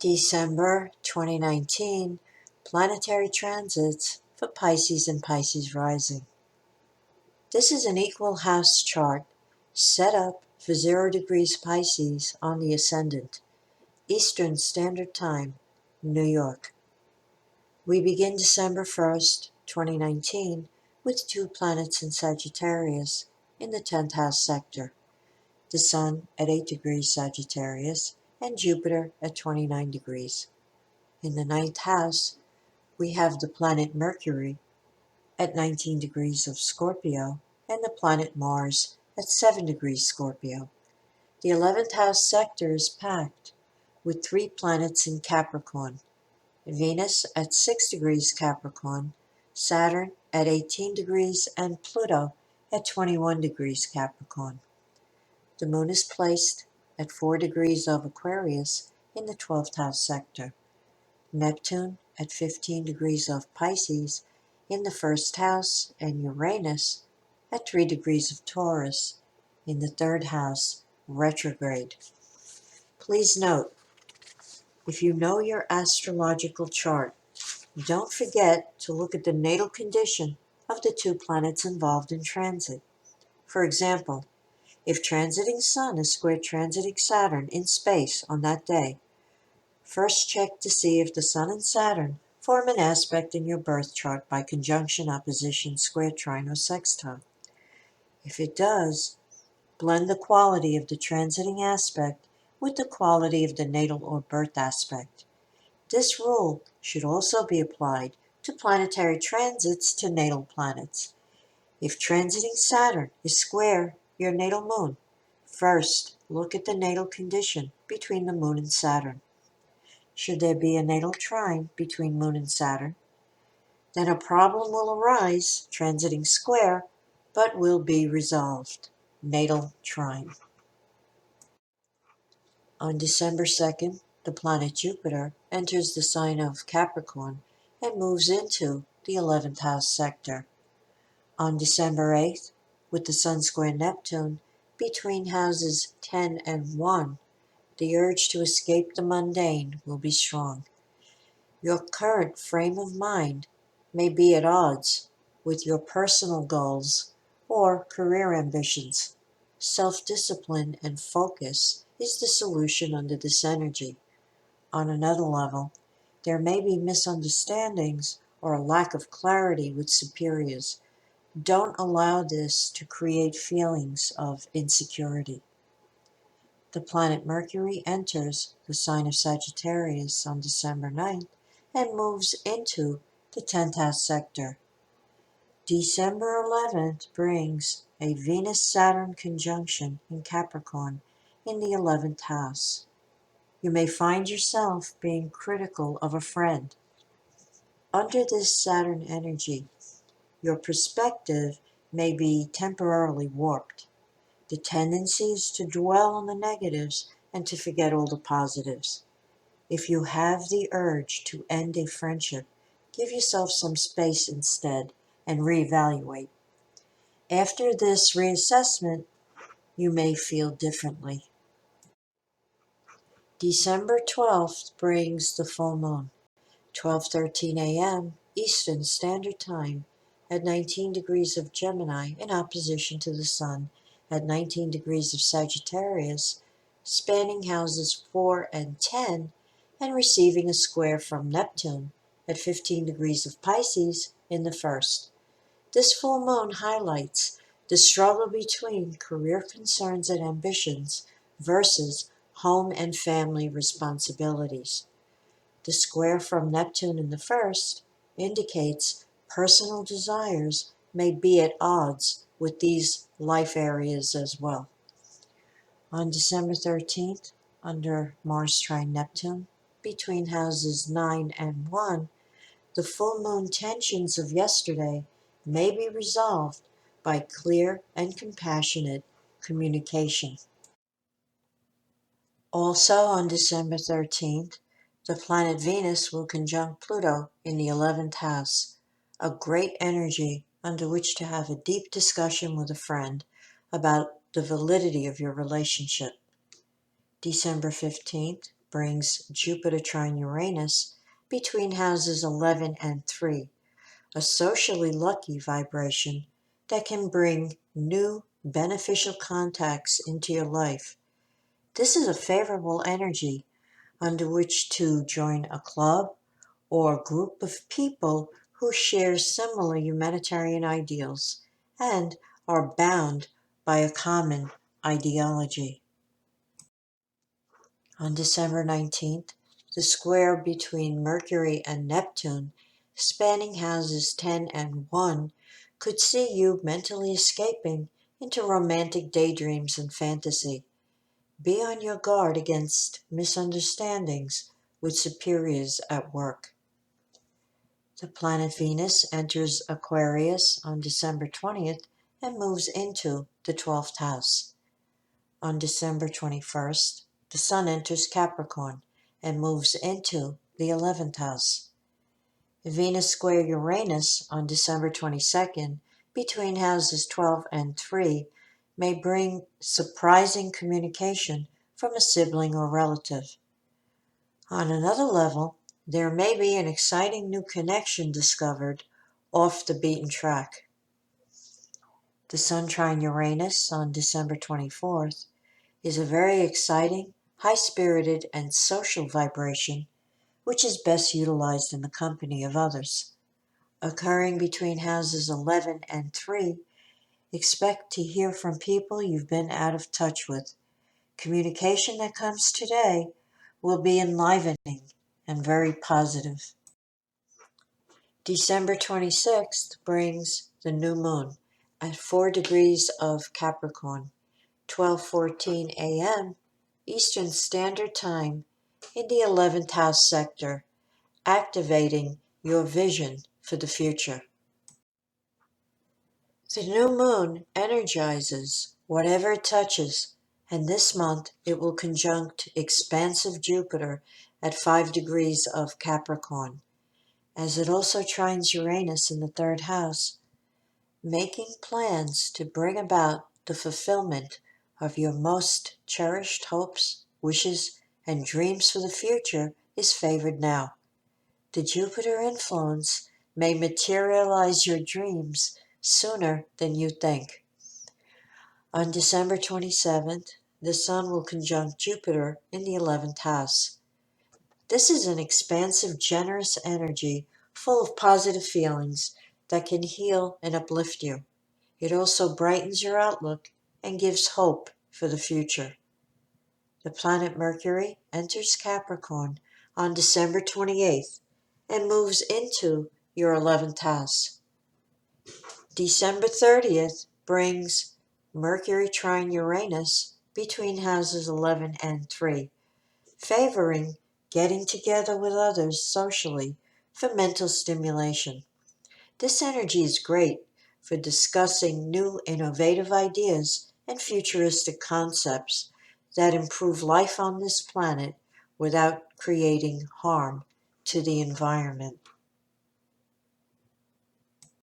December 2019 Planetary Transits for Pisces and Pisces Rising. This is an equal house chart set up for 0 degrees Pisces on the ascendant, Eastern Standard Time, New York. We begin December 1st, 2019 with 2 planets in Sagittarius in the 10th house sector, the Sun at 8 degrees Sagittarius and Jupiter at 29 degrees. In the 9th house, we have the planet Mercury at 19 degrees of Scorpio and the planet Mars at 7 degrees Scorpio. The 11th house sector is packed with 3 planets in Capricorn, Venus at 6 degrees Capricorn, Saturn at 18 degrees, and Pluto at 21 degrees Capricorn. The moon is placed at 4 degrees of Aquarius in the 12th house sector. Neptune at 15 degrees of Pisces in the 1st house, and Uranus at 3 degrees of Taurus in the 3rd house, retrograde. Please note, if you know your astrological chart, don't forget to look at the natal condition of the 2 planets involved in transit. For example, if transiting Sun is square transiting Saturn in space on that day, first check to see if the Sun and Saturn form an aspect in your birth chart by conjunction, opposition, square, trine, or sextile. If it does, blend the quality of the transiting aspect with the quality of the natal or birth aspect. This rule should also be applied to planetary transits to natal planets. If transiting Saturn is square your natal moon, first look at the natal condition between the moon and Saturn. Should there be a natal trine between Moon and Saturn, then a problem will arise transiting square, but will be resolved. Natal trine. On December 2nd, the planet Jupiter enters the sign of Capricorn and moves into the 11th house sector. On December 8th, with the Sun square Neptune between houses 10 and 1, the urge to escape the mundane will be strong. Your current frame of mind may be at odds with your personal goals or career ambitions. Self-discipline and focus is the solution under this energy. On another level, there may be misunderstandings or a lack of clarity with superiors. Don't allow this to create feelings of insecurity. The planet Mercury enters the sign of Sagittarius on December 9th and moves into the 10th house sector. December 11th brings a Venus-Saturn conjunction in Capricorn in the 11th house. You may find yourself being critical of a friend. Under this Saturn energy, your perspective may be temporarily warped. The tendency is to dwell on the negatives and to forget all the positives. If you have the urge to end a friendship, give yourself some space instead and reevaluate. After this reassessment, you may feel differently. December 12th brings the full moon, 12:13 a.m. Eastern Standard Time at 19 degrees of Gemini in opposition to the Sun at 19 degrees of Sagittarius, spanning houses 4 and 10, and receiving a square from Neptune at 15 degrees of Pisces in the first. This full moon highlights the struggle between career concerns and ambitions versus home and family responsibilities. The square from Neptune in the first indicates personal desires may be at odds with these life areas as well. On December 13th, under Mars trine Neptune, between houses 9 and 1, the full moon tensions of yesterday may be resolved by clear and compassionate communication. Also on December 13th, the planet Venus will conjunct Pluto in the 11th house, a great energy under which to have a deep discussion with a friend about the validity of your relationship. December 15th, brings Jupiter trine Uranus between houses 11 and 3, a socially lucky vibration that can bring new beneficial contacts into your life. This is a favorable energy under which to join a club or group of people who share similar humanitarian ideals and are bound by a common ideology. On December 19th, the square between Mercury and Neptune, spanning houses 10 and 1, could see you mentally escaping into romantic daydreams and fantasy. Be on your guard against misunderstandings with superiors at work. The planet Venus enters Aquarius on December 20th and moves into the 12th house. On December 21st, the Sun enters Capricorn and moves into the 11th house. Venus square Uranus on December 22nd between houses 12 and 3 may bring surprising communication from a sibling or relative. On another level, there may be an exciting new connection discovered off the beaten track. The Sun trine Uranus on December 24th is a very exciting, high-spirited, and social vibration which is best utilized in the company of others. Occurring between houses 11 and 3, expect to hear from people you've been out of touch with. Communication that comes today will be enlivening and very positive. December 26th brings the new moon at 4 degrees of Capricorn, 12:14 a.m. Eastern Standard Time in the 11th house sector, activating your vision for the future. The new moon energizes whatever it touches, and this month it will conjunct expansive Jupiter at 5 degrees of Capricorn, as it also trines Uranus in the 3rd house, making plans to bring about the fulfillment of your most cherished hopes, wishes, and dreams for the future is favored now. The Jupiter influence may materialize your dreams sooner than you think. On December 27th, the Sun will conjunct Jupiter in the 11th house. This is an expansive, generous energy full of positive feelings that can heal and uplift you. It also brightens your outlook and gives hope for the future. The planet Mercury enters Capricorn on December 28th and moves into your 11th house. December 30th brings Mercury trine Uranus between houses 11 and 3, favoring getting together with others socially for mental stimulation. This energy is great for discussing new innovative ideas and futuristic concepts that improve life on this planet without creating harm to the environment.